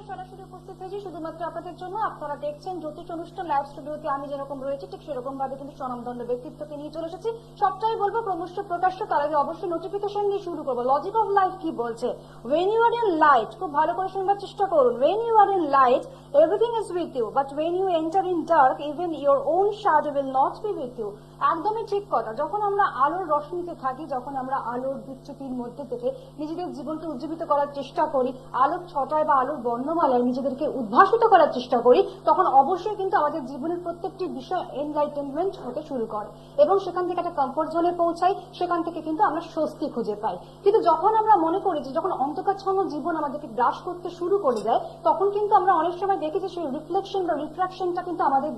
সরাসরি উপস্থিত হয়েছি শুধুমাত্র আপনাদের জন্য। আপনারা দেখছেন জ্যোতিষ অনুষ্ঠান লাইভ স্টুডিওতে আমি যেরকম রয়েছি ঠিক সেরকম ভাবে কিন্তু স্বনামধন্য ব্যক্তিত্বকে নিয়ে চলে এসেছি। সবটাই বলবো ক্রমশ প্রকাশ্য, তার আগে অবশ্যই নোটিফিকেশন দিয়ে শুরু করবো। লজিক অফ লাইফ কি বলছে? when you are in light, খুব ভালো করে শুনবার চেষ্টা করুন। when you are in light everything is with you, but when you enter in dark even your own shadow will not be with you. একদমই ঠিক কথা। যখন আমরা আলোর রশ্মিতে থাকি, যখন আমরা আলোর বিচ্যুতির মধ্যে থেকে নিজেদের জীবনকে উজ্জীবিত করার চেষ্টা করি, আলোর ছটায় বা আলোর বর্ণমালায় নিজেদেরকে উদ্ভাসিত করার চেষ্টা করি, তখন অবশ্যই কিন্তু আমাদের জীবনের প্রত্যেকটি বিষয় এনলাইটেনমেন্ট হতে শুরু করে এবং সেখান থেকে একটা কমফোর্ট জোনে পৌঁছাই, সেখান থেকে কিন্তু আমরা স্বস্তি খুঁজে পাই। কিন্তু যখন আমরা মনে করি যে যখন অন্ধকারচ্ছন্ন জীবন আমাদেরকে গ্রাস করতে শুরু করে দেয়, তখন কিন্তু আমরা অনেক সময় দেখি যে সেই রিফ্লেকশন বা রিফ্রাকশনটা কিন্তু আমাদের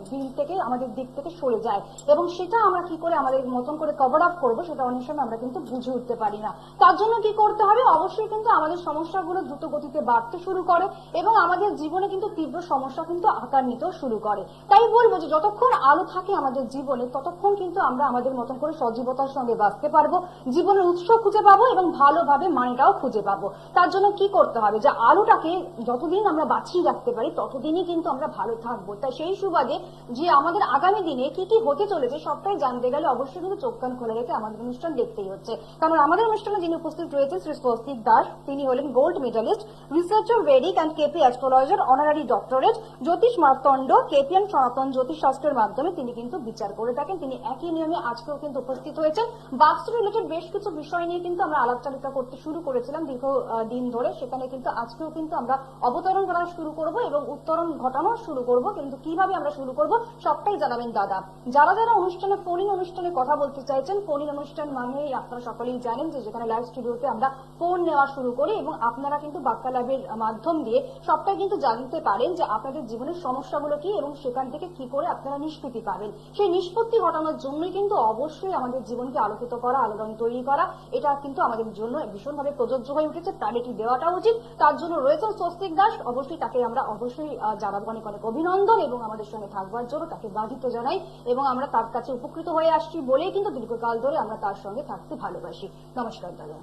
দিক থেকে সরে যায় এবং সেটা আমরা কি করে আমাদের মতন করে কভার আপ করবো সেটা অনেক সময় আমরা কিন্তু বুঝে উঠতে পারি না। তার জন্য কি করতে হবে? অবশ্যই কিন্তু আমাদের সমস্যাগুলো দ্রুত গতিতে বাড়তে শুরু করে এবং আমাদের জীবনে কিন্তু তীব্র সমস্যা কিন্তু আকার নিতেও শুরু করে। তাই বলবো যে যতক্ষণ আলো থাকে আমাদের জীবনে ততক্ষণ কিন্তু আমরা আমাদের মতন করে সজীবতার সঙ্গে বাঁচতে পারবো, জীবনের উৎস খুঁজে পাবো এবং ভালোভাবে মানেটাও খুঁজে পাবো। তার জন্য কি করতে হবে? যে আলোটাকে যতদিন আমরা বাঁচিয়ে রাখতে পারি ততদিনই কিন্তু আমরা ভালো থাকবো। তাই সেই সুবাদে যে আমাদের আগামী দিনে কি কি হতে চলেছে সবটাই জানতে গেলে অবশ্যই কিন্তু চোখ কান খোলা রেখে আমাদের অনুষ্ঠান দেখতেই হচ্ছে। কারণ আমাদের অনুষ্ঠানে যিনি উপস্থিত রয়েছেন শ্রী স্বস্তিক দাস, তিনি হলেন gold medallist, researcher, Vedic and KP astrologer, honorary doctorate, জ্যোতিষ মার্তণ্ড, কেপিয়ান সনাতন জ্যোতিষ শাস্ত্রের মাধ্যমে তিনি কিন্তু বিচার করে থাকেন। তিনি একই নিয়মে আজকেও কিন্তু উপস্থিত হয়েছেন। বাস্তু রিলেটেড বেশ কিছু বিষয় নিয়ে কিন্তু আমরা আলাপচারিতা করতে শুরু করেছিলাম দীর্ঘ দিন ধরে, সেখানে কিন্তু আজকেও কিন্তু আমরা অবতরণ করা শুরু করব এবং উত্তরণ ঘটানো শুরু করব। কিন্তু কিভাবে আমরা শুরু করব সবটাই জানাবেন দাদা। যারা যারা অনুষ্ঠানে ফোন ইন অনুষ্ঠানে কথা বলতে চাইছেন, ফোন ইন অনুষ্ঠান মানেই আপনারা সকলেই জানেন যে যেখানে লাইভ স্টুডিওতে আমরা ফোন নেওয়া শুরু করি এবং আপনারা কিন্তু বার্তা লাইভের মাধ্যম দিয়ে সবটাই কিন্তু জানতে পারেন যে আপনাদের জীবনের সমস্যাগুলো কি এবং সেখান থেকে কি করে আপনারা নিষ্পত্তি পাবেন। সেই নিষ্পত্তি ঘটানোর জন্যই কিন্তু অবশ্যই আমাদের জীবনকে আলোকিত করা, আলোড়ন তৈরি করা, এটা কিন্তু আমাদের জন্য ভীষণভাবে প্রযোজ্য হয়ে উঠেছে। প্রায়োরিটি দেওয়াটা উচিত। তার জন্য রয়েছেন স্বস্তিক দাস, অবশ্যই তাকে আমরা অবশ্যই জানাবো অনেক অনেক অভিনন্দন এবং আমাদের সঙ্গে থাকবার জন্য তাকে বাধিত জানাই এবং আমরা তার কাছে উপকৃত হয়ে আসছি বলেই কিন্তু দীর্ঘকাল ধরে আমরা তার সঙ্গে থাকতে ভালোবাসি। নমস্কার দাদা।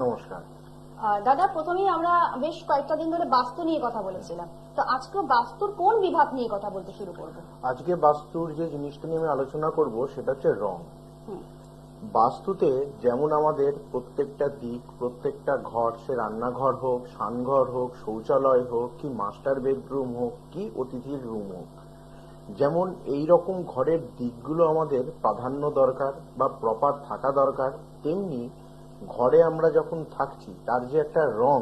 নমস্কার দাদা, প্রথমেই আমরা বেশ কয়েকটা দিন ধরে বাস্তু নিয়ে কথা বলেছিলাম, তো আজকে বাস্তুর কোন বিভাগ নিয়ে কথা বলতে শুরু করব? আজকে বাস্তুর যে জিনিসটা নিয়ে আমি আলোচনা করব সেটা হচ্ছে রং। বাস্তুতে যেমন আমাদের প্রত্যেকটা দিক, প্রত্যেকটা ঘর, সে রান্নাঘর হোক, স্নানঘর হোক, শৌচালয় হোক, কি মাস্টার বেডরুম হোক, কি অতিথির রুম হোক, যেমন এই রকম ঘরের দিকগুলো আমাদের প্রাধান্য দরকার বা প্রপার থাকা দরকার, তেমনি ঘরে আমরা যখন থাকছি তার যে একটা রং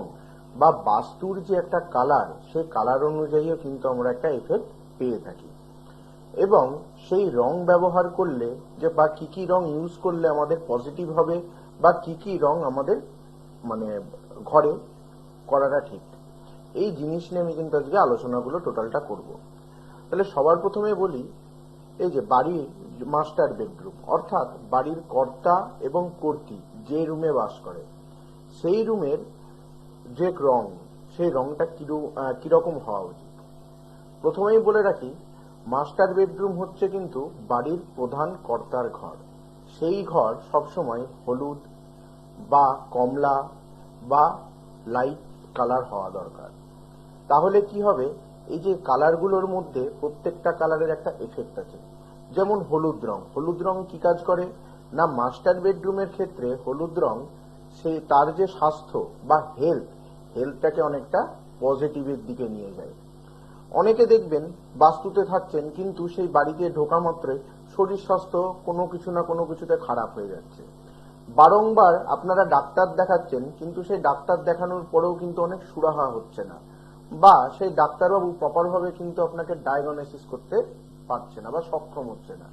বা বাস্তুর যে একটা কালার, সেই কালার অনুযায়ীও কিন্তু আমরা একটা এফেক্ট পেয়ে থাকি। এবং সেই রং ব্যবহার করলে যে বা কি কি রং ইউজ করলে আমাদের পজিটিভ হবে বা কি কি রং আমাদের মানে ঘরে করাটা ঠিক, এই জিনিস নিয়ে আমি কিন্তু আজকে আলোচনাগুলো টোটালটা করব। তাহলে সবার প্রথমে বলি, এই যে বাড়ির মাস্টার বেডরুম অর্থাৎ বাড়ির কর্তা এবং কর্ত্রী যে রুমে বাস করে সেই রুমের যে রং, সেই রংটা কিরকম হওয়া উচিত। প্রথমেই বলে রাখি, মাস্টার বেডরুম হচ্ছে কিন্তু বাড়ির প্রধান কর্তার ঘর। সেই ঘর সবসময় হলুদ বা কমলা বা লাইট কালার হওয়া দরকার। তাহলে কি হবে, এই যে কালারগুলোর মধ্যে প্রত্যেকটা কালারের একটা এফেক্ট আছে। যেমন হলুদ রং কি কাজ করে না, মাস্টার বেডরুমের ক্ষেত্রে হলুদ রং সে তার যে স্বাস্থ্য বা হেলথটাকে অনেকটা পজিটিভের দিকে নিয়ে যায়। অনেকে দেখবেন বাস্তুতে থাকছেন কিন্তু সেই বাড়িতে ঢোকা মাত্রই শরীর স্বাস্থ্য কোনো কিছু না কোনো কিছুতে খারাপ হয়ে যাচ্ছে। বারংবার আপনারা ডাক্তার দেখাচ্ছেন কিন্তু সেই ডাক্তার দেখানোর পরেও কিন্তু অনেক সুরাহা হচ্ছে না, বা সেই ডাক্তারবাবু প্রপার ভাবে কিন্তু আপনাকে ডায়াগনোসিস করতে পারছে না বা সক্ষম হচ্ছে না।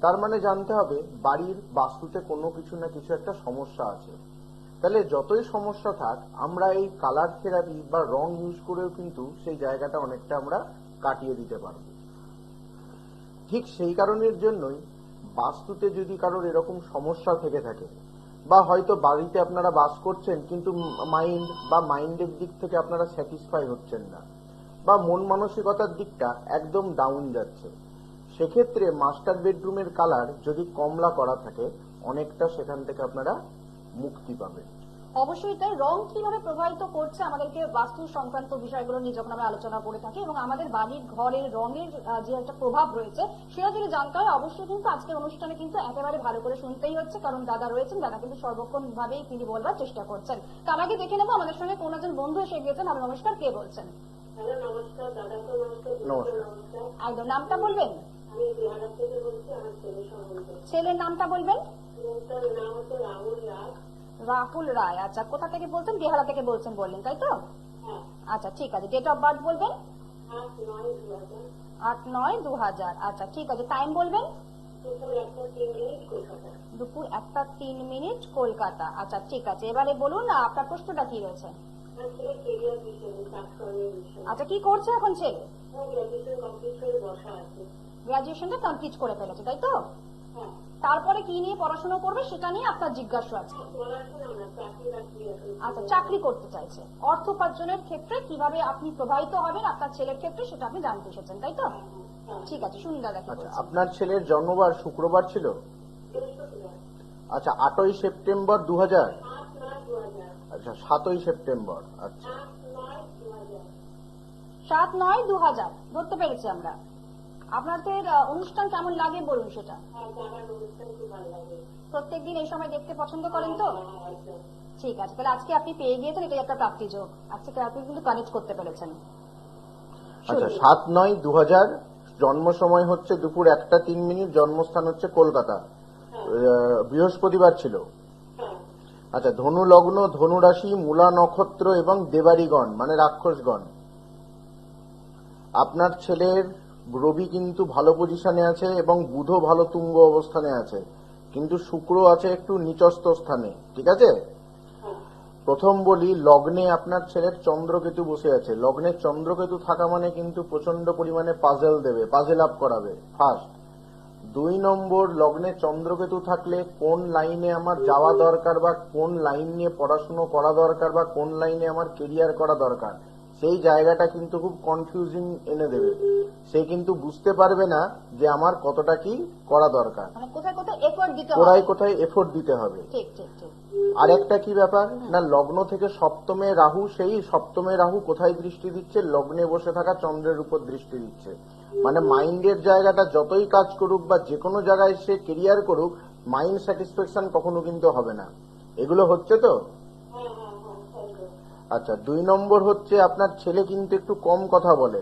তার মানে জানতে হবে বাড়ির বাস্তুতে কোনো কিছু না কিছু একটা সমস্যা আছে। তাহলে যতই সমস্যা থাক, আমরা এই কালার থেরাপি বা রং ইউজ করেও কিন্তু সেই জায়গাটা অনেকটা আমরা কাটিয়ে দিতে পারব। ঠিক সেই কারণের জন্যই বাস্তুতে যদি কারোর এরকম সমস্যা থেকে থাকে, বা হয়তো বাড়িতে আপনারা বাস করছেন কিন্তু মাইন্ডের দিক থেকে আপনারা স্যাটিসফাই হচ্ছেন না, বা মন মানসিকতার দিকটা একদম ডাউন যাচ্ছে, সেক্ষেত্রে মাস্টার বেডরুমের কালার যদি কমলা করা থাকে অনেকটা সেখান থেকে আপনারা মুক্তি পাবেন। অবশ্যই তাই। রং কিভাবে প্রভাবিত করছে আমাদেরকে বাস্তু সংক্রান্ত বিষয়গুলো নিয়ে যখন আমরা আলোচনা করে থাকি, এবং আমাদের বাড়ির ঘরের রঙের যে একটা প্রভাব রয়েছে সেটা যদি জানতে হয়, অবশ্যই কিন্তু আজকের অনুষ্ঠানে কিন্তু একেবারে ভালো করে শুনতেই হচ্ছে, কারণ দাদা রয়েছেন, দাদা কিন্তু সর্বক্ষণ ভাবেই তিনি বলবার চেষ্টা করছেন। তার আগে দেখে নেবো আমাদের সঙ্গে কোন একজন বন্ধু এসে গিয়েছেন। আমরা নমস্কার, কে বলছেন? হ্যালো, নমস্কার দাদাকে নমস্কার, নমস্কার। নমস্কার। একদম নামটা বলবেন, আমি বিহার থেকে বলছি, আমার ছেলে সম্বন্ধে। ছেলের নামটা বলবেন। ছেলেটার নাম হচ্ছে রাহুল রায়। রাহুল রায়। আচ্ছা, কোথা থেকে বলছেন? বিহারা থেকে বলছেন বললেন, তাই তো? হ্যাঁ, আচ্ছা ঠিক আছে, ডেট অফ বার্থ বলবেন। 8/9/2000, 8/9/2000। আচ্ছা ঠিক আছে, টাইম বলবেন। দুপুর 1:03 কলকাতা। দুপুর 1:03 কলকাতা। আচ্ছা ঠিক আছে, এবারে বলুন আপনার প্রশ্নটা কি রয়েছে। আমার ছেলে কেরিয়ার বিষয়ে, কাজকর্মের বিষয়ে। আচ্ছা, কি করছে এখন ছেলে? গ্র্যাজুয়েশন কমপ্লিট করে বসা আছে। গ্রাজুয়েশনটা কমপ্লিট করে ফেলেছে, তাই তো? হ্যাঁ, তারপরে কি নিয়ে পড়াশোনা করবে সেটা নিয়ে আপনার জিজ্ঞাসা আজকে। পড়াশোনা না, চাকরি বাকরি এখন। আচ্ছা, চাকরি করতে চাইছে। অর্থ উপার্জনের ক্ষেত্রে কিভাবে আপনি প্রভাবিত হবেন আপনার ছেলের ক্ষেত্রে সেটা আপনি জানতে এসেছেন, তাই তো? হ্যাঁ, ঠিক আছে, শুনুন দাদা কি আচ্ছা, বলছেন। আপনার ছেলের জন্মবার শুক্রবার ছিল? বৃহস্পতিবার, আচ্ছা, 8ই সেপ্টেম্বর 2000। 8/9/2000, আচ্ছা, 7ই সেপ্টেম্বর। আচ্ছা, 8/9/2000। 7/9/2000 ধরতে পেরেছি আমরা। আপনাদের অনুষ্ঠান কেমন লাগে বলুন সেটা। আর জানার অনুষ্ঠান খুব ভালো লাগে। প্রত্যেকদিন এই সময় দেখতে পছন্দ করেন তো? হ্যাঁ, একদম। ঠিক আছে, তাহলে আজকে আপনি পেয়ে গিয়েছেন, এটাই একটা প্রাপ্তি যোগ। আজকে আপনি কিন্তু কানেক্ট করতে পেরেছেন। আচ্ছা, 7/9/2000, জন্ম সময় হচ্ছে দুপুর 1:03, জন্মস্থান হচ্ছে কলকাতা। বৃহস্পতিবার ছিল। হ্যাঁ, আচ্ছা, ধনু লগ্ন, ধনু রাশি, মূলা নক্ষত্র এবং দেবারিগণ মানে রাক্ষসগণ। আপনার ছেলের রবি কিন্তু ভালো পজিশনে আছে এবং বুধও ভালো তুঙ্গ অবস্থানে আছে, কিন্তু শুক্র আছে একটু নিচস্থ স্থানে, ঠিক আছে? হ্যাঁ, প্রথম বলি, লগ্নে আপনার ছেলের চন্দ্রকেতু বসে আছে। লগ্নে চন্দ্রকেতু থাকা মানে কিন্তু প্রচন্ড পরিমাণে পাজেল দেবে, পাজেল আপ করাবে, ফার্স্ট। 2 নম্বর, লগ্নে চন্দ্রকেতু থাকলে কোন লাইনে আমার যাওয়া দরকার বা কোন লাইন নিয়ে পড়াশুনো করা দরকার বা কোন লাইনে আমার কেরিয়ার করা দরকার, সেই জায়গাটা কিন্তু খুব কনফিউজিং এনে দেবে। সে কিন্তু বুঝতে পারবে না যে আমার কতটা কি করা দরকার, মানে কোথায় কোথায় এফোর্ট দিতে হবে। কোথায় কোথায় এফোর্ট দিতে হবে। ঠিক ঠিক ঠিক। আর একটা কি ব্যাপার না, লগ্ন থেকে সপ্তমে রাহু, সেই সপ্তমে রাহু কোথায় দৃষ্টি দিচ্ছে? লগ্নে বসে থাকা চন্দ্রের উপর দৃষ্টি দিচ্ছে। মানে মাইন্ডের জায়গাটা যতই কাজ করুক বা যে কোনো জায়গায় সে কেরিয়ার করুক, মাইন্ড স্যাটিসফ্যাকশন কখনো কিন্তু হবে না। এগুলো হচ্ছে তো? হ্যাঁ, হ্যাঁ, হ্যাঁ, একদম। আচ্ছা, 2 নম্বর হচ্ছে আপনার ছেলে কিন্তু একটু কম কথা বলে,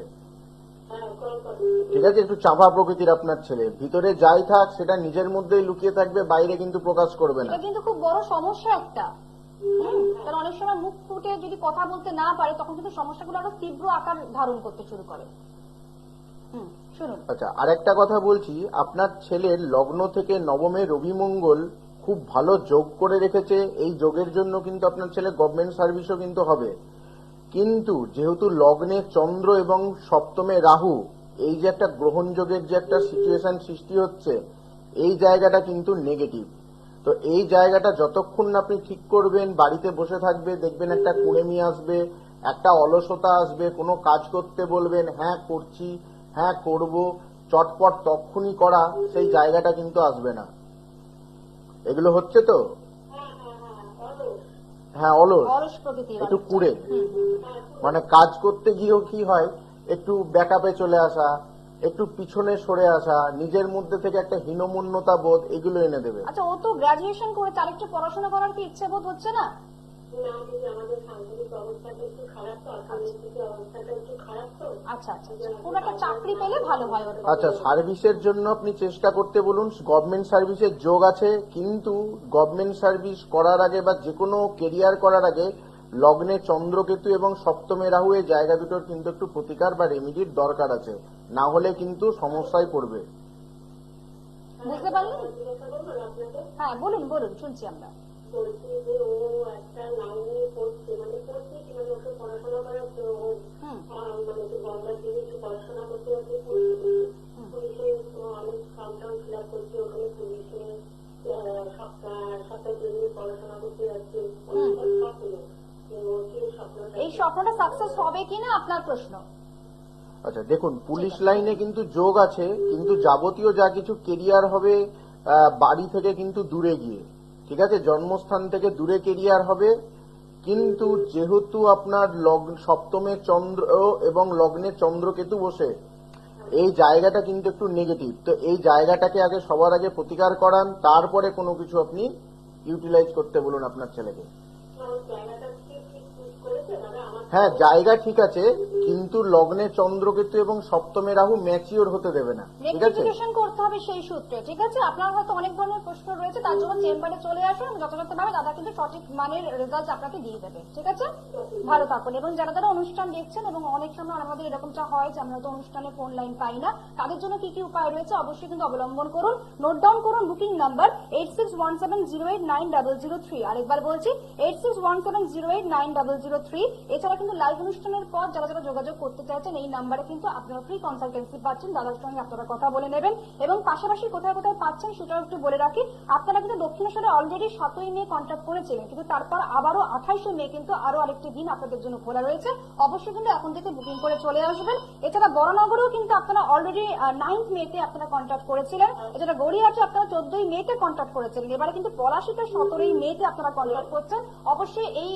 হ্যাঁ, কলকাতা। ঠিক আছে? একটু চাপা প্রকৃতির আপনার ছেলে। ভিতরে যাই থাক সেটা নিজের মধ্যেই লুকিয়ে থাকবে, বাইরে কিন্তু প্রকাশ করবে না। এটা কিন্তু খুব বড় সমস্যা একটা। কারণ অনেক সময় মুখ ফুটে যদি কথা বলতে না পারে তখন কিন্তু সমস্যাগুলো আরো তীব্র আকার ধারণ করতে শুরু করে। শুনুন। আচ্ছা, আরেকটা কথা বলছি, আপনার ছেলের লগ্ন থেকে নবমে রবি মঙ্গল খুব ভালো যোগ করে রেখেছে। এই যোগের জন্য কিন্তু আপনার ছেলে গভর্নমেন্ট সার্ভিসও কিন্তু হবে। কিন্তু যেহেতু লগ্নে চন্দ্র এবং সপ্তমে রাহু, এই যে একটা গ্রহণ যোগের যে একটা সিচুয়েশন সৃষ্টি হচ্ছে, এই জায়গাটা কিন্তু নেগেটিভ। তো এই জায়গাটা যতক্ষণ না আপনি ঠিক করবেন, বাড়িতে বসে থাকবে, দেখবেন একটা কুড়েমি আসবে, একটা অলসতা আসবে, কোনো কাজ করতে বলবেন, হ্যাঁ করছি, হ্যাঁ করব, চটপট তক্ষুনি করা, সেই জায়গাটা কিন্তু আসবে না। এগুলো হচ্ছে তো? হ্যাঁ, হ্যাঁ, হ্যাঁ, অলস। হ্যাঁ, অলস, অলস প্রকৃতি একটু কুড়ে, মানে কাজ করতে গিয়েও কি হয়, একটু ব্যাকআপে চলে আসা, একটু পিছনে সরে আসা, নিজের মধ্যে থেকে একটা হীনমন্যতা বোধ, এগুলো এনে দেবে। আচ্ছা, ও তো গ্রাজুয়েশন করে তার একটু পড়াশোনা করার কি ইচ্ছে বোধ হচ্ছে না? না, কিন্তু আমাদের সাংসারিক অবস্থাটা একটু খারাপ তো, অর্থনৈতিক অবস্থাটা একটু খারাপ তো। আচ্ছা আচ্ছা, কোন একটা চাকরি পেলে ভালো হয় ওর। আচ্ছা, সার্ভিসের জন্য আপনি চেষ্টা করতে বলুন। গভর্নমেন্ট সার্ভিসের যোগ আছে, কিন্তু গভর্নমেন্ট সার্ভিস করার আগে বা যে কোনো কেরিয়ার করার আগে লগ্নে চন্দ্রকেতু এবং সপ্তমে রাহু, এই জায়গা দুটোর কিন্তু একটু প্রতিকার বা রেমিডির দরকার আছে, না হলে কিন্তু সমস্যায় পড়বে। বুঝতে পারলেন? জিজ্ঞাসা করবো আপনাকে? হ্যাঁ বলুন বলুন, শুনছি আমরা। বলছি যে ও একটা লাইনে পড়ছে, মানে পড়ছে কি, মানে ওকে পড়াশোনা করাচ্ছে, ও মানে একটু গঙ্গার দিকে একটু পড়াশোনা করতে হচ্ছে, পুলিশে অনেক ফর্ম টর্ম ফিল আপ করছে, ওখানে পুলিশে সপ্তাহে দুদিন পড়াশোনা করতে যাচ্ছে। স্বপ্ন, ওর কি স্বপ্নটা? এই স্বপ্নটা সাকসেস হবে কিনা আপনার প্রশ্ন। আচ্ছা দেখুন, পুলিশ লাইনে কিন্তু যোগ আছে, কিন্তু যাবতীয় যা কিছু কেরিয়ার হবে বাড়ি থেকে কিন্তু দূরে গিয়ে, ঠিক আছে? জন্মস্থান থেকে দূরে কেরিয়ার হবে, কিন্তু যেহেতু আপনার লগ্ন সপ্তমে চন্দ্র এবং লগ্নে চন্দ্রকেতু বসে, এই জায়গাটা কিন্তু একটু নেগেটিভ। তো এই জায়গাটাকে আগে সবার আগে প্রতিকার করান, তারপরে কোনো কিছু আপনি ইউটিলাইজ করতে বলুন আপনার ছেলেকে। জায়গাটা ঠিক করেছে দাদা আমার। হ্যাঁ, জায়গা ঠিক আছে, কিন্তু লগ্নে চন্দ্রকেতু এবং সপ্তমে রাহু ম্যাচিওর হতে দেবে না, ঠিক আছে? রেকটিফিকেশন করতে হবে সেই সূত্রে, ঠিক আছে? আপনার হয়তো অনেক ধরনের প্রশ্ন রয়েছে, তার জন্য চেম্বারে চলে আসুন, যথাযথভাবে দাদা কিন্তু সঠিক মানের রেজাল্ট আপনাকে দিয়ে দেবে, ঠিক আছে? ভালো থাকুন। এবং যারা যারা অনুষ্ঠান দেখছেন, এবং অনেক সময় আমাদের এরকমটা হয় যে আমরা তো অনুষ্ঠানে ফোন লাইন পাই না, তাদের জন্য কি কি উপায় রয়েছে অবশ্যই কিন্তু অবলম্বন করুন। নোট ডাউন করুন বুকিং নাম্বার 8617089003। আরেকবার বলছি 8617089003। এছাড়া কিন্তু লাইভ অনুষ্ঠানের পর যারা যারা যোগাযোগ করতে চাইছেন, এই নাম্বারে কিন্তু আপনারা ফ্রি কনসালটেন্সি পাচ্ছেন, দাদার সঙ্গে আপনারা কথা বলে নেবেন। এবং পাশাপাশি কোথায় কোথায় পাচ্ছেন সেটাও একটু বলে রাখি। আপনারা কিন্তু দক্ষিণেশ্বরে অলরেডি 7ই মে কন্ট্যাক্ট করেছিলেন, কিন্তু তারপর আবারও 28শে মে কিন্তু আরো আরেকটি দিন আপনাদের জন্য খোলা রয়েছে। অবশ্যই কিন্তু এখন থেকে বুকিং করে চলে আসবেন। এছাড়া বড়নগরেও কিন্তু আপনারা অলরেডি 9th মেতে আপনারা কন্ট্যাক্ট করেছিলেন। এছাড়া গড়িয়াহাটে আপনারা 14ই মেতে কন্ট্যাক্ট করেছিলেন। এবারে কিন্তু পলাশীতে 17ই মেতে আপনারা কন্ট্যাক্ট করছেন। অবশ্যই এই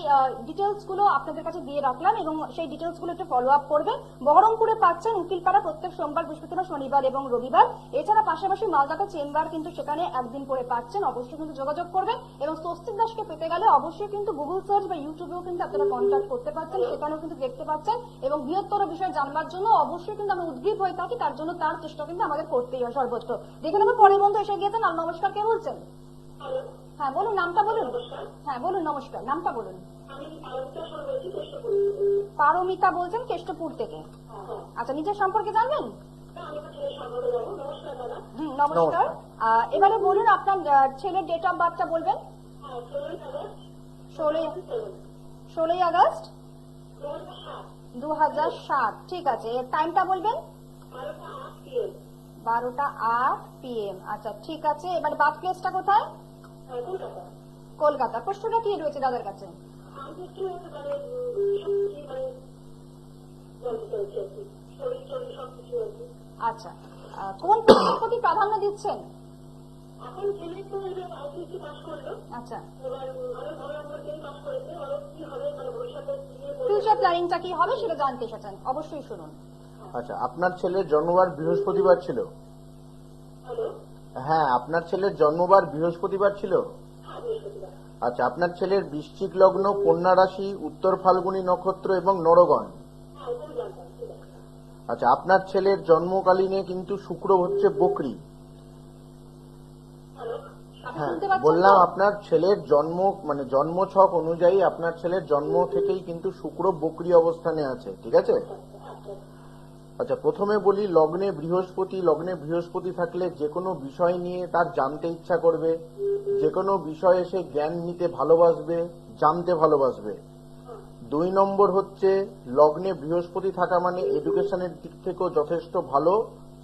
ডিটেলস গুলো আপনাদের কাছে দিয়ে রাখলাম, এবং সেই ডিটেলস গুলো একটু ফলো আপ করবেন। বহরমপুরে পাচ্ছেন উকিলপাড়া প্রত্যেক সোমবার, বৃহস্পতিবার, শনিবার এবং রবিবার। এছাড়া পাশাপাশি মালদাতে চেম্বার কিন্তু সেখানে একদিন করে পাচ্ছেন। অবশ্যই কিন্তু যোগাযোগ করবেন। এবং স্বস্তিক দাসকে পেতে গেলে অবশ্যই কিন্তু গুগল সার্চ বা ইউটিউবেও কিন্তু আপনারা কন্ট্যাক্ট করতে পারছেন, সেখানেও কিন্তু দেখতে পাচ্ছেন। এবং বৃহত্তর বিষয় জানবার জন্য অবশ্যই কিন্তু আমরা উদ্গ্রীব হয়ে থাকি, তার জন্য তার চেষ্টা কিন্তু আমাদের করতেই হয় সর্বোচ্চ। দেখে নেবো পরের বন্ধু এসে গিয়েছেন। আর নমস্কার, কে বলছেন? হ্যাঁ বলুন, নামটা বলুন। হ্যাঁ বলুন, নমস্কার, নামটা বলুন। আমি আলোচনা করেছি চেষ্টা করি। পারমিতা বলছেন কেষ্টপুর থেকে। আচ্ছা, নিজের সম্পর্কে জানবেন? আমি আমার ছেলের সম্পর্কে যাবো। নমস্কার দাদা। নমস্কার। এবারে বলুন আপনার ছেলের ডেট অফ বার্থটা বলবেন। হ্যাঁ 16ই আগস্ট 2007। ঠিক আছে, এর টাইমটা বলবেন। 12টা 8 PM। আচ্ছা ঠিক আছে, এবারে বার্থ প্লেসটা কোথায়? কলকাতা। প্রশ্নটা কি রয়েছে দাদার কাছে? আমি একটু মানে শরীর সবকিছু আছে। আচ্ছা, কোন প্রশ্নের প্রতি প্রাধান্য দিচ্ছেন? এখন ছেলে তো আইসিসি পাস করলো। আচ্ছা, এবার ভালো ভালো নম্বর পেয়ে পাস করেছে। আরো কি হবে মানে ভবিষ্যতে ফিউচার প্ল্যানিংটা কি হবে সেটা জানতে এসেছেন, অবশ্যই শুনুন। আচ্ছা, আপনার ছেলের জন্মবার বৃহস্পতিবার ছিল? হ্যালো। হ্যাঁ, আপনার ছেলের জন্মবার বৃহস্পতিবার ছিল? আচ্ছা, আপনার ছেলের বৃশ্চিক লগ্ন, কন্যা রাশি, উত্তর ফাল্গুনী নক্ষত্র এবং নরগণ। আচ্ছা, আপনার ছেলের জন্মকালীনে কিন্তু শুক্র হচ্ছে বকরি। হ্যাঁ বললাম, আপনার ছেলের জন্ম মানে জন্মছক অনুযায়ী আপনার ছেলের জন্ম থেকেই কিন্তু শুক্র বকরি অবস্থানে আছে, ঠিক আছে? আচ্ছা, প্রথমে বলি লগ্নে বৃহস্পতি থাকলে যে কোনো বিষয় নিয়ে তার জানতে ইচ্ছা করবে, যে কোনো বিষয়ে সে জ্ঞান নিতে ভালোবাসবে, জানতে ভালোবাসবে। 2 নম্বর হচ্ছে লগ্নে বৃহস্পতি থাকা মানে এডুকেশনের দিক থেকেও যথেষ্ট ভালো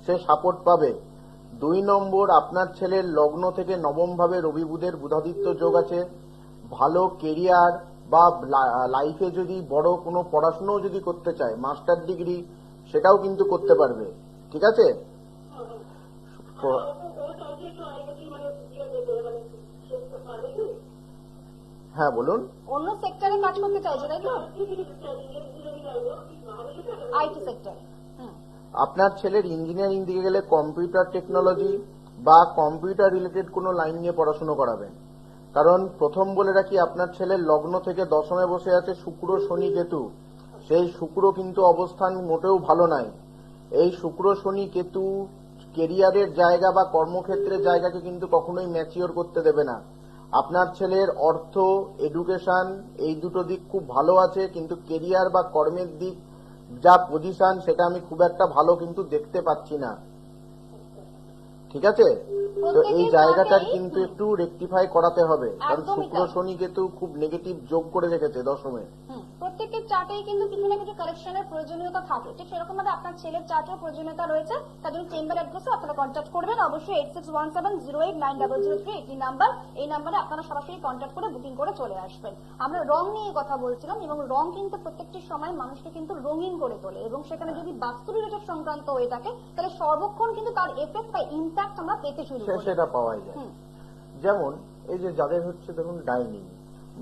সে সাপোর্ট পাবে। 2 নম্বর, আপনার ছেলের লগ্ন থেকে নবম ভাবে রবি বুধের বুধাদিত্য যোগ আছে। ভালো কেরিয়ার বা লাইফে যদি বড় কোনো পড়াশোনাও যদি করতে চায়, মাস্টার ডিগ্রি, সেটাও কিন্তু করতে পারবে, ঠিক আছে? হ্যাঁ বলুন। অন্য সেক্টরে কাজ করতে চাইছে তাই তো? IT sector. আপনার ছেলের ইঞ্জিনিয়ারিং দিকে গেলে কম্পিউটার টেকনোলজি বা কম্পিউটার রিলেটেড কোনো লাইন নিয়ে পড়াশোনা করাবেন। কারণ প্রথম বলে রাখি, আপনার ছেলের লগ্ন থেকে দশমে বসে আছে শুক্র, শনি, কেতু। সেই শুক্র কিন্তু অবস্থান মোটেও ভালো নাই। এই শুক্র, শনি, কেতু কেরিয়ারের জায়গা বা কর্মক্ষেত্রের জায়গাকে কিন্তু কখনোই ম্যাচিওর করতে দেবে না। আপনার ছেলের অর্থ, এডুকেশন এই দুটো দিক খুব ভালো আছে, কিন্তু কেরিয়ার বা কর্মের দিক যা পজিশন সেটা আমি খুব একটা ভালো কিন্তু দেখতে পাচ্ছি না, ঠিক আছে? তো এই জায়গাটার কিন্তু একটু রেকটিফাই করাতে হবে, কারণ শুক্র, শনি, কেতু খুব নেগেটিভ যোগ করে রেখেছে দশমে। প্রত্যেকের চার্টেই কিন্তু কিছু না কিছু কারেকশনের প্রয়োজনীয়তা থাকে, ঠিক সেরকম ভাবে আপনার ছেলের চার্টেও প্রয়োজনীয়তা রয়েছে। তার জন্য চেম্বার অ্যাড্রেসে আপনারা কন্ট্যাক্ট করবেন। অবশ্যই 8617089003 একটি নাম্বার, এই নাম্বারে আপনারা সরাসরি কন্ট্যাক্ট করে বুকিং করে চলে আসবেন। আমরা রং নিয়ে কথা বলছিলাম, এবং রং কিন্তু প্রত্যেকটি সময় মানুষকে কিন্তু রঙিন করে তোলে, এবং সেখানে যদি বাস্তু রিলেটেড সংক্রান্ত হয়ে থাকে তাহলে সর্বক্ষণ কিন্তু তার এফেক্ট বা ইম্প্যাক্ট আমরা পেতে শুরু করি। সেটা পাওয়া যায়। যেমন এই যে যাদের হচ্ছে ধরুন ডাইনিং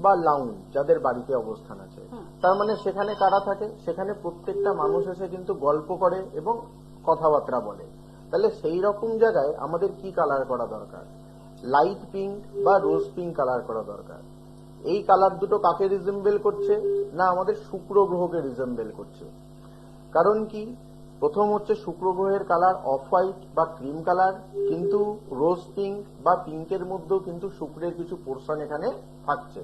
বা লাউঞ্জ যাদের বাড়িতে অবস্থান আছে, তার মানে সেখানে কারা থাকে, সেখানে প্রত্যেকটা মানুষ এসে কিন্তু গল্প করে এবং কথাবার্তা বলে। তাহলে সেই রকম জায়গায় আমাদের কি কালার করা দরকার? লাইট পিঙ্ক বা রোজ পিঙ্ক কালার করা দরকার। এই কালার দুটো কাকে রিজেম্বল করছে? না আমাদের শুক্র গ্রহকে রিজেম্বল করছে। কারণ কি? প্রথম হচ্ছে শুক্র গ্রহের কালার অফ হোয়াইট বা ক্রিম কালার, কিন্তু রোজ পিঙ্ক বা পিঙ্কের মধ্যেও কিন্তু শুক্রের কিছু পোর্শন এখানে থাকছে।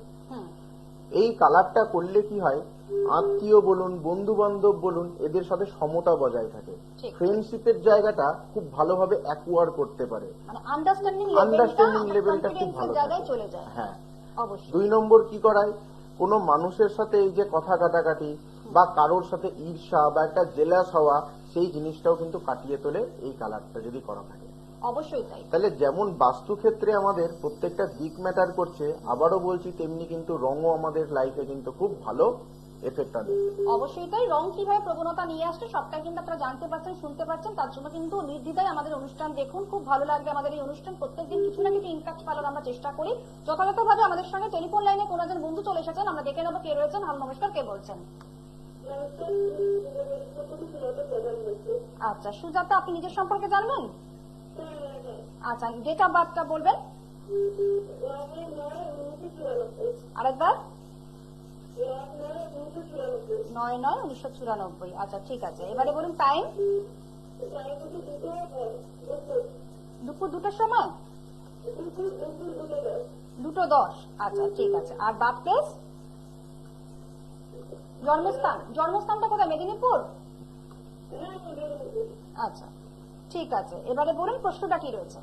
এই কালারটা করলে কি হয়, আত্মীয় বলুন, বন্ধু বান্ধব বলুন, এদের সাথে সমতা বজায় থাকে। ফ্রেন্ডশিপের জায়গাটা খুব ভালোভাবে অ্যাকোয়ার করতে পারে, মানে আন্ডারস্ট্যান্ডিং লেভেলটা খুব ভালো জায়গায় থাকে। চলে যায়। হ্যাঁ, অবশ্যই। 2 নম্বর কি করায়, কোনো মানুষের সাথে এই যে কথা কাটাকাটি বা কারোর সাথে ঈর্ষা বা একটা জেলাস হওয়া, সেই জিনিসটাও কিন্তু কাটিয়ে তোলে এই কালারটা যদি করা থাকে। অবশ্যই তাই। তাহলে যেমন বাস্তুক্ষেত্রে আমাদের প্রত্যেকটা দিক ম্যাটার করছে, আবারও বলছি তেমনি কিন্তু রঙও আমাদের লাইফে কিন্তু খুব ভালো এফেক্ট আনে। অবশ্যই তাই। রং কিভাবে প্রবণতা নিয়ে আসছে সবটাই কিন্তু আপনারা জানতে পারছেন, শুনতে পারছেন। তার জন্য কিন্তু নির্দ্বিধায় আমাদের অনুষ্ঠান দেখুন, খুব ভালো লাগবে আমাদের এই অনুষ্ঠান। প্রত্যেকদিন কিছু না কিছু ইম্প্যাক্ট ফেলার আমরা চেষ্টা করি। যথাযথভাবে আমাদের সঙ্গে টেলিফোন লাইনে কোন একজন বন্ধু চলে এসেছেন, আমরা দেখে নেবো কে রয়েছেন। হ্যালো, নমস্কার, কে বলছেন? আচ্ছা সুজাতা, আপনি নিজের সম্পর্কে জানবেন? আচ্ছা, ডেট অফ বার্থটা বলবেন আরেকবার। 9/9/1994। আচ্ছা ঠিক আছে, এবারে বলুন টাইম। দুপুর 2টার সময়, 2:10। আচ্ছা ঠিক আছে। আর বার্থ প্লেস, জন্মস্থানটা কোথায়? মেদিনীপুর? আচ্ছা ঠিক আছে, এবারে বলুন প্রশ্নটা কি রয়েছে।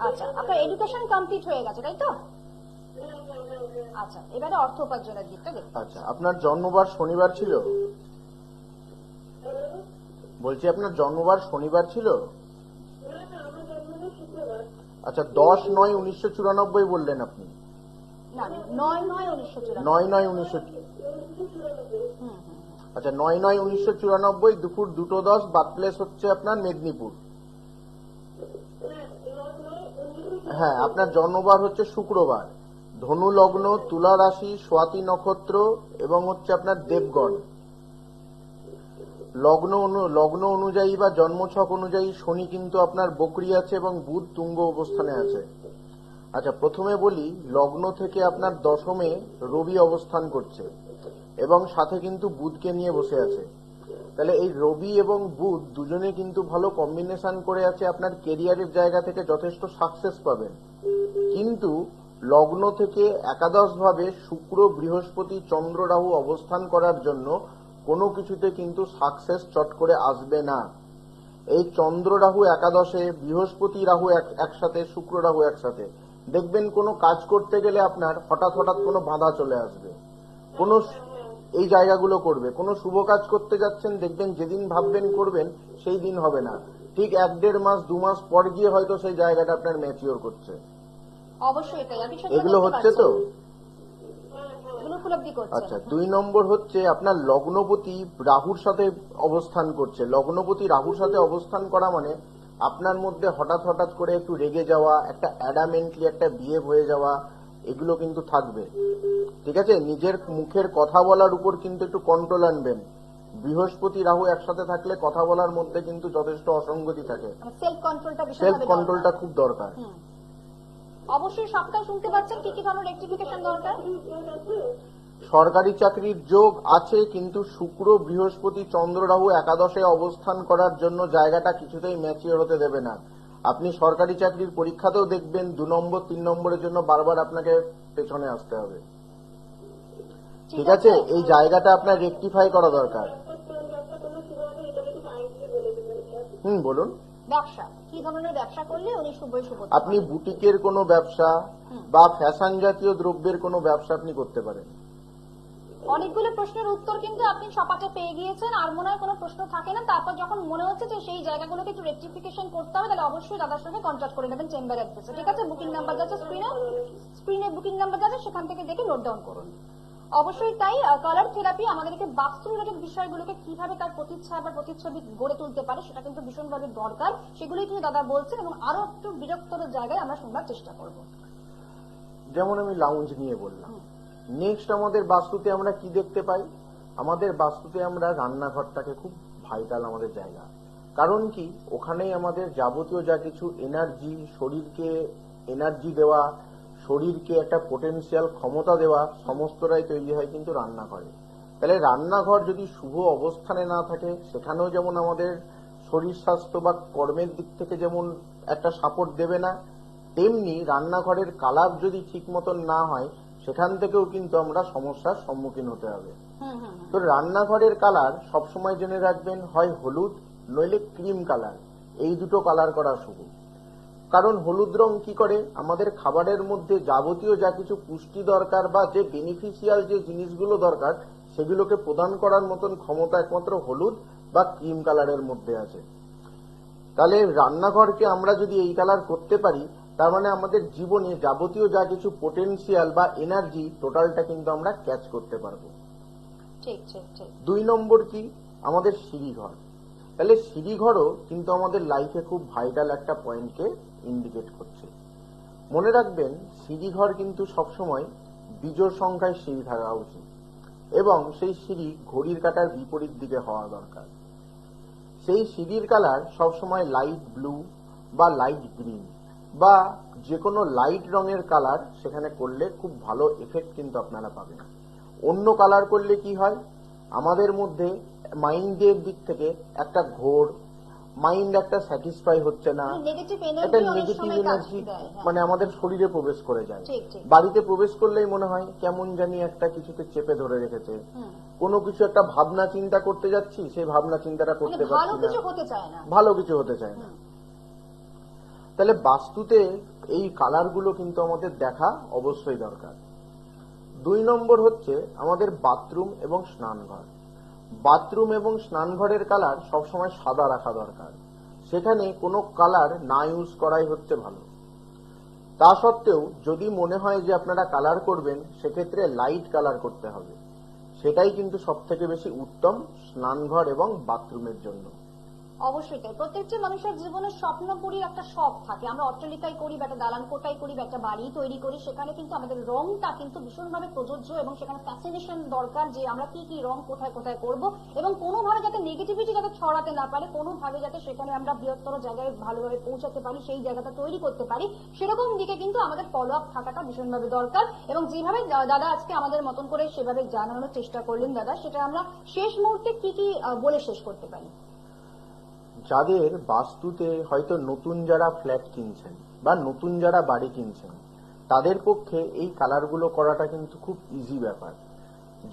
আচ্ছা, আপনার এডুকেশন কমপ্লিট হয়ে গেছে তাই তো? আচ্ছা, এবারে অর্থ উপার্জনের দিকটা দেখুন। আচ্ছা, আপনার জন্মবার শনিবার ছিল? বলছি আপনার জন্মবার শনিবার ছিল? আচ্ছা, 10/9/1994 বললেন আপনি? না, 9/9/1994। 9/9/1994। আচ্ছা, 9/9/1994 দুপুর 2:10। বার্থ প্লেস হচ্ছে আপনার মেদিনীপুর। হ্যাঁ, আপনার জন্মবার হচ্ছে শুক্রবার, ধনু লগ্ন, তুলা রাশি, স্বাতি নক্ষত্র এবং হচ্ছে আপনার দেবগণ। লগ্ন অনুযায়ী বা জন্মছক অনুযায়ী শনি কিন্তু আপনার বকরি আছে এবং বুধ তুঙ্গ অবস্থানে আছে। আচ্ছা, প্রথমে বলি লগ্ন থেকে আপনার দশমে রবি অবস্থান করছে এবং সাথে কিন্তু বুধকে নিয়ে বসে আছে। তাহলে এই রবি এবং বুধ দুজনে কিন্তু ভালো কম্বিনেশন করে আছে, আপনার কেরিয়ারের জায়গা থেকে যথেষ্ট সাকসেস পাবেন। কিন্তু লগ্ন থেকে একাদশ ভাবে শুক্র, বৃহস্পতি, চন্দ্র, রাহু অবস্থান করার জন্য কোনো কিছুতে কিন্তু সাকসেস চট করে আসবে না। এই চন্দ্র রাহু একাদশে, বৃহস্পতি রাহু একসাথে, শুক্র রাহু একসাথে, দেখবেন কোনো কাজ করতে গেলে আপনার হঠাৎ কোনো বাধা চলে আসবে। কোনো এই জায়গাগুলো করবে, কোনো শুভ কাজ করতে যাচ্ছেন, দেখবেন যেদিন ভাববেন করবেন সেই দিন হবে না, ঠিক 1-1.5 মাস 2 মাস পর গিয়ে হয়তো সেই জায়গাটা আপনার ম্যাচিওর করছে। অবশ্যই তাই। এগুলো হচ্ছে তো? আচ্ছা, 2 নম্বর হচ্ছে আপনার লগ্নপতি রাহুর সাথে অবস্থান করছে। লগ্নপতি রাহুর সাথে অবস্থান করা মানে আপনার মধ্যে হঠাৎ করে একটু রেগে যাওয়া, একটা অ্যাডামেন্টলি একটা বিহেভ হয়ে যাওয়া, এগুলো কিন্তু থাকবে। ঠিক আছে, নিজের মুখের কথা বলার উপর কিন্তু একটু কন্ট্রোল আনবেন। বৃহস্পতি রাহু একসাথে থাকলে কথা বলার মধ্যে কিন্তু যথেষ্ট অসঙ্গতি থাকে, সেলফ কন্ট্রোলটা খুব দরকার। অবশ্যই সবটা শুনতে পাচ্ছেন, কি কি ধরনের রেক্টিফিকেশন দরকার? সরকারি চাকরির যোগ আছে, কিন্তু শুক্র, বৃহস্পতি, চন্দ্র, রাহু একাদশে অবস্থান করার জন্য জায়গাটা কিছুতেই ম্যাচিওর হতে দেবে না। আপনি সরকারি চাকরির পরীক্ষাতেও দেখবেন 2 নম্বর 3 নম্বরের জন্য বারবার আপনাকে পেছনে আসতে হবে। ঠিক আছে, এই জায়গাটা আপনার রেকটিফাই করা দরকার। বলুন। ব্যবসা কি ধরনের ব্যবসা করলে উনি শুভ? আপনি বুটিকের কোনো ব্যবসা বা ফ্যাশন জাতীয় দ্রব্যের কোনো ব্যবসা আপনি করতে পারেন। অনেকগুলো প্রশ্নের উত্তর কিন্তু আপনি সপাটে পেয়ে গিয়েছেন, আর মনে হয় কোনো প্রশ্ন থাকে না। তারপর যখন মনে হচ্ছে যে সেই জায়গাগুলোকে একটু রেকটিফিকেশন করতে হবে, তাহলে অবশ্যই দাদার সঙ্গে কন্ট্যাক্ট করে নেবেন চেম্বার অ্যাড্রেসে। ঠিক আছে, বুকিং নাম্বার যাচ্ছে স্ক্রিনে বুকিং নাম্বার যাচ্ছে, সেখান থেকে দেখে নোট ডাউন করুন। অবশ্যই তাই। কালার থেরাপি আমাদেরকে বাস্তু রিলেটেড বিষয়গুলোকে কিভাবে তার প্রতিচ্ছায়া বা প্রতিচ্ছবি গড়ে তুলতে পারে সেটা কিন্তু ভীষণভাবে দরকার। সেগুলোই কিন্তু দাদা বলছেন এবং আরো একটু বিরক্তর জায়গায় আমরা শুনবার চেষ্টা করব। যেমন আমি লাউঞ্জ নিয়ে বললাম। নেক্সট আমাদের বাস্তুতে আমরা কি দেখতে পাই? আমাদের বাস্তুতে আমরা রান্নাঘরটাকে খুব ভাইটাল আমাদের জায়গা। কারণ কি, ওখানেই আমাদের যাবতীয় যা কিছু এনার্জি, শরীরকে এনার্জি দেওয়া, শরীরকে একটা পোটেনশিয়াল ক্ষমতা দেওয়া, সমস্তটাই তৈরি হয় কিন্তু রান্নাঘরে। তাহলে রান্নাঘর যদি শুভ অবস্থানে না থাকে, সেখানেও যেমন আমাদের শরীর স্বাস্থ্য বা কর্মের দিক থেকে যেমন একটা সাপোর্ট দেবে না, তেমনি রান্নাঘরের কালার যদি ঠিক মতন না হয়, সেখান থেকেও কিন্তু আমরা সমস্যার সম্মুখীন হতে হবে। তো রান্নাঘরের কালার সবসময় জেনে রাখবেন, হয় হলুদ নইলে ক্রিম কালার, এই দুটো কালার করা শুভ। কারণ হলুদ রং কি করে, আমাদের খাবারের মধ্যে যাবতীয় যা কিছু পুষ্টি দরকার বা যে বেনিফিশিয়াল যে জিনিসগুলো দরকার, সেগুলোকে প্রদান করার মতন ক্ষমতা একমাত্র হলুদ বা ক্রিম কালারের মধ্যে আছে। তাহলে রান্নাঘরকে আমরা যদি এই কালার করতে পারি, তার মানে আমাদের জীবনে যাবতীয় যা কিছু পোটেনশিয়াল বা এনার্জি, টোটালটা কিন্তু আমরা ক্যাচ করতে পারবো। ঠিক ঠিক ঠিক। 2 নম্বর কি, আমাদের সিঁড়িঘর। তাহলে সিঁড়িঘরও কিন্তু আমাদের লাইফে খুব ভাইটাল একটা পয়েন্টকে ইন্ডিকেট করছে। মনে রাখবেন, সিঁড়িঘর কিন্তু সবসময় বিজোড় সংখ্যায় সিঁড়ি থাকা উচিত এবং সেই সিঁড়ি ঘড়ির কাঁটার বিপরীত দিকে হওয়া দরকার। সেই সিঁড়ির কালার সবসময় লাইট ব্লু বা লাইট গ্রিন বা যে কোনো লাইট রঙের কালার সেখানে করলে খুব ভালো এফেক্ট কিন্তু আপনারা পাবেন। অন্য কালার করলে কি হয়, আমাদের মধ্যে মাইন্ডের দিক থেকে একটা ঘোর, মাইন্ড একটা স্যাটিসফাই হচ্ছে না, একটা নেগেটিভ এনার্জি মানে আমাদের শরীরে প্রবেশ করে যায়। বাড়িতে প্রবেশ করলেই মনে হয় কেমন জানি একটা কিছুতে চেপে ধরে রেখেছে। কোনো কিছু একটা ভাবনা চিন্তা করতে যাচ্ছি, সেই ভাবনা চিন্তাটা করতে পারছি না, ভালো কিছু হতে চায় না। তাহলে বাস্তুতে এই কালারগুলো কিন্তু আমাদের দেখা অবশ্যই দরকার। 2 নম্বর হচ্ছে আমাদের বাথরুম এবং স্নানঘর। বাথরুম এবং স্নানঘরের কালার সবসময় সাদা রাখা দরকার। সেখানে কোনো কালার না ইউজ করাই হচ্ছে ভালো। তা সত্ত্বেও যদি মনে হয় যে আপনারা কালার করবেন, সেক্ষেত্রে লাইট কালার করতে হবে। সেটাই কিন্তু সব থেকে বেশি উত্তম স্নানঘর এবং বাথরুমের জন্য। অবশ্যই তাই। প্রত্যেকটি মানুষের জীবনে স্বপ্নপুরীর একটা শখ থাকে। আমরা অট্টালিকায় করি বা একটা দালান কোঠায় করি বা একটা বাড়ি তৈরি করি, সেখানে কিন্তু আমাদের রংটা কিন্তু ভীষণভাবে প্রযোজ্য এবং সেখানে ফ্যাসিনেশন দরকার যে আমরা কি কি রং কোথায় কোথায় করব এবং কোনোভাবে যাতে নেগেটিভিটি যাতে ছড়াতে না পারে, কোনোভাবে যাতে সেখানে আমরা বৃহত্তর জায়গায় ভালোভাবে পৌঁছাতে পারি, সেই জায়গাটা তৈরি করতে পারি, সেরকম দিকে কিন্তু আমাদের ফলো আপ থাকাটা ভীষণভাবে দরকার। এবং যেভাবে দাদা আজকে আমাদের মতন করে সেভাবে জানানোর চেষ্টা করলেন দাদা, সেটা আমরা শেষ মুহূর্তে কি কি বলে শেষ করতে পারি? যাদের বাস্তুতে হয়তো নতুন যারা ফ্ল্যাট কিনছেন বা নতুন যারা বাড়ি কিনছেন, তাদের পক্ষে এই কালারগুলো করাটা কিন্তু খুব ইজি ব্যাপার।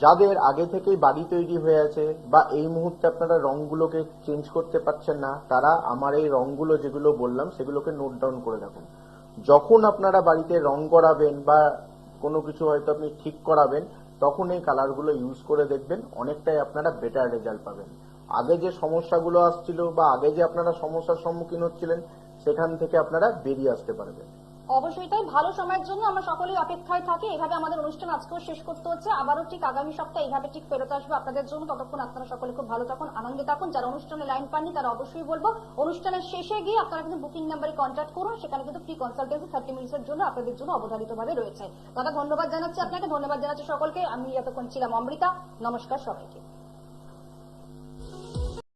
যাদের আগে থেকেই বাড়ি তৈরি হয়ে আছে বা এই মুহূর্তে আপনারা রংগুলোকে চেঞ্জ করতে পারছেন না, তারা আমার এই রংগুলো যেগুলো বললাম সেগুলোকে নোট ডাউন করে রাখুন। যখন আপনারা বাড়িতে রং করাবেন বা কোনো কিছু হয়তো আপনি ঠিক করাবেন, তখন এই কালারগুলো ইউজ করে দেখবেন, অনেকটাই আপনারা বেটার রেজাল্ট পাবেন। আগে যে সমস্যাগুলো আসছিল বা আগে যে আপনারা সমস্যার সম্মুখীন হচ্ছিলেন, সেখান থেকে আপনারা বেরিয়ে আসতে পারবেন। অবশ্যই তাই। ভালো সময়ের জন্য আমরা সকলেই অপেক্ষায় থাকি। এভাবে আমাদের অনুষ্ঠান আজকেও শেষ করতে হচ্ছে। আবারও ঠিক আগামী সপ্তাহে এইভাবে ঠিক ফেরত আসবো আপনাদের জন্য। ততক্ষণ আপনারা সকলে খুব ভালো থাকুন, আনন্দে থাকুন। যারা অনুষ্ঠানে লাইন পাননি তারা অবশ্যই বলবো অনুষ্ঠানের শেষে গিয়ে আপনারা কিন্তু বুকিং নাম্বারে কন্ট্যাক্ট করুন। সেখানে কিন্তু ফ্রি কনসালটেন্সি 30 মিনিটের জন্য আপনাদের জন্য অবধারিতভাবে রয়েছে। দাদা ধন্যবাদ জানাচ্ছি আপনাকে, ধন্যবাদ জানাচ্ছি সকলকে। আমি এতক্ষণ ছিলাম অমৃতা। নমস্কার সবাইকে।